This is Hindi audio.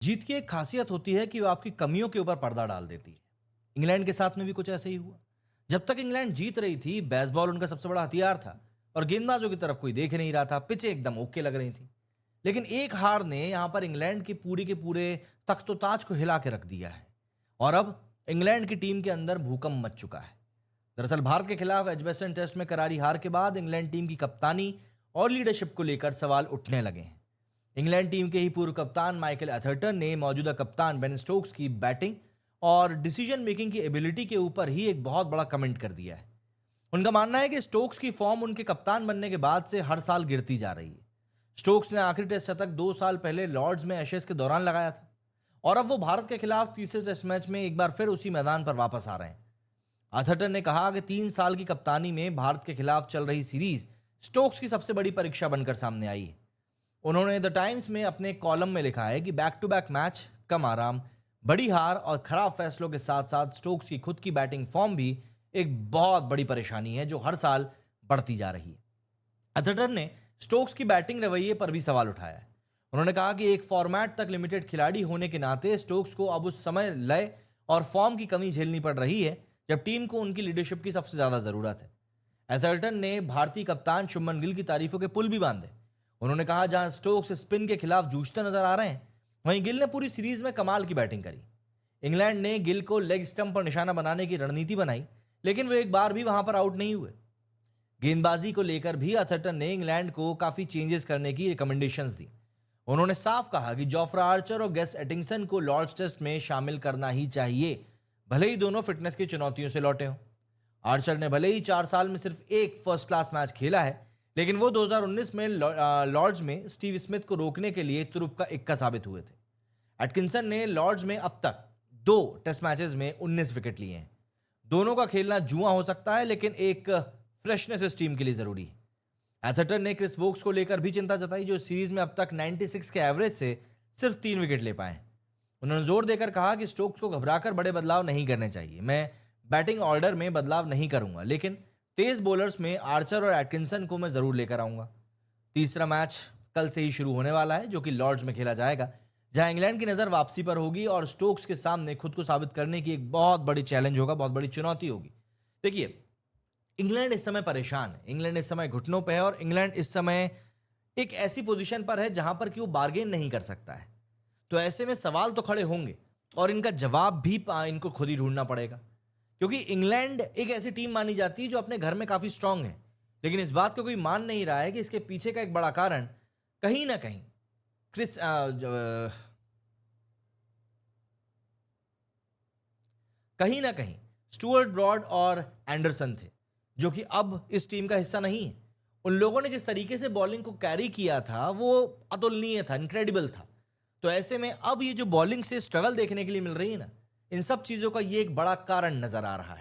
जीत की एक खासियत होती है कि वो आपकी कमियों के ऊपर पर्दा डाल देती है। इंग्लैंड के साथ में भी कुछ ऐसा ही हुआ। जब तक इंग्लैंड जीत रही थी, बेसबॉल उनका सबसे बड़ा हथियार था और गेंदबाजों की तरफ कोई देख नहीं रहा था। पिचें एकदम ओके लग रही थी। लेकिन एक हार ने यहां पर इंग्लैंड के पूरे तख्तोताज को हिला के रख दिया है। और अब इंग्लैंड की टीम के अंदर भूकंप मच चुका है। दरअसल भारत के खिलाफ एजबेस्टन टेस्ट में करारी हार के बाद इंग्लैंड टीम की कप्तानी और लीडरशिप को लेकर सवाल उठने लगे हैं। इंग्लैंड टीम के ही पूर्व कप्तान माइकल एथरटन ने मौजूदा कप्तान बेन स्टोक्स की बैटिंग और डिसीजन मेकिंग की एबिलिटी के ऊपर ही एक बहुत बड़ा कमेंट कर दिया है। उनका मानना है कि स्टोक्स की फॉर्म उनके कप्तान बनने के बाद से हर साल गिरती जा रही है। स्टोक्स ने आखिरी टेस्ट शतक 2 साल पहले लॉर्ड्स में एशेज के दौरान लगाया था और अब वो भारत के खिलाफ तीसरे टेस्ट मैच में एक बार फिर उसी मैदान पर वापस आ रहे हैं। एथरटन ने कहा कि 3 साल की कप्तानी में भारत के खिलाफ चल रही सीरीज स्टोक्स की सबसे बड़ी परीक्षा बनकर सामने आई है। उन्होंने द टाइम्स में अपने कॉलम में लिखा है कि बैक टू बैक मैच, कम आराम, बड़ी हार और खराब फैसलों के साथ साथ स्टोक्स की खुद की बैटिंग फॉर्म भी एक बहुत बड़ी परेशानी है जो हर साल बढ़ती जा रही है। एथरटन ने स्टोक्स की बैटिंग रवैये पर भी सवाल उठाया है। उन्होंने कहा कि एक फॉर्मेट तक लिमिटेड खिलाड़ी होने के नाते स्टोक्स को अब उस समय लय और फॉर्म की कमी झेलनी पड़ रही है जब टीम को उनकी लीडरशिप की सबसे ज्यादा जरूरत है। एथरटन ने भारतीय कप्तान शुभमन गिल की तारीफों के पुल भी बांधे। उन्होंने कहा जहां स्टोक्स स्पिन के खिलाफ जूझते नजर आ रहे हैं, वहीं गिल ने पूरी सीरीज में कमाल की बैटिंग करी। इंग्लैंड ने गिल को लेग स्टंप पर निशाना बनाने की रणनीति बनाई, लेकिन वो एक बार भी वहां पर आउट नहीं हुए। गेंदबाजी को लेकर भी एथरटन ने इंग्लैंड को काफी चेंजेस करने की रिकमेंडेशंस दी। उन्होंने साफ कहा कि जोफ्रा आर्चर और गेस एटिंगसन को लॉर्ड्स टेस्ट में शामिल करना ही चाहिए, भले ही दोनों फिटनेस की चुनौतियों से लौटे हों। आर्चर ने भले ही 4 साल में सिर्फ एक फर्स्ट क्लास मैच खेला है, लेकिन वो 2019 में लॉर्ड्स में स्टीव स्मिथ को रोकने के लिए तुरुप का इक्का साबित हुए थे। एटकिंसन ने लॉर्ड्स में अब तक 2 टेस्ट मैचेस में 19 विकेट लिए हैं। दोनों का खेलना जुआ हो सकता है, लेकिन एक फ्रेशनेस इस टीम के लिए जरूरी है। एथरटन ने क्रिस वोक्स को लेकर भी चिंता जताई, जो सीरीज में अब तक 96 के एवरेज से सिर्फ 3 विकेट ले पाए। उन्होंने जोर देकर कहा कि स्टोक्स को घबराकर बड़े बदलाव नहीं करने चाहिए। मैं बैटिंग ऑर्डर में बदलाव नहीं करूंगा, लेकिन तेज बॉलर्स में आर्चर और एटकिंसन को मैं जरूर लेकर आऊंगा। तीसरा मैच कल से ही शुरू होने वाला है, जो कि लॉर्ड्स में खेला जाएगा, जहां इंग्लैंड की नजर वापसी पर होगी और स्टोक्स के सामने खुद को साबित करने की एक बहुत बड़ी चैलेंज होगा, बहुत बड़ी चुनौती होगी। देखिए, इंग्लैंड इस समय परेशान है, इंग्लैंड इस समय घुटनों पे है और इंग्लैंड इस समय एक ऐसी पोजीशन पर है जहां पर कि वो बार्गेन नहीं कर सकता है। तो ऐसे में सवाल तो खड़े होंगे और इनका जवाब भी इनको खुद ही ढूंढना पड़ेगा, क्योंकि इंग्लैंड एक ऐसी टीम मानी जाती है जो अपने घर में काफी स्ट्रांग है। लेकिन इस बात को कोई मान नहीं रहा है कि इसके पीछे का एक बड़ा कारण कहीं ना कहीं क्रिस कहीं ना कहीं स्टुअर्ट ब्रॉड और एंडरसन थे, जो कि अब इस टीम का हिस्सा नहीं है। उन लोगों ने जिस तरीके से बॉलिंग को कैरी किया था वो अतुलनीय था, इनक्रेडिबल था। तो ऐसे में अब ये जो बॉलिंग से स्ट्रगल देखने के लिए मिल रही है ना, इन सब चीजों का ये एक बड़ा कारण नजर आ रहा है।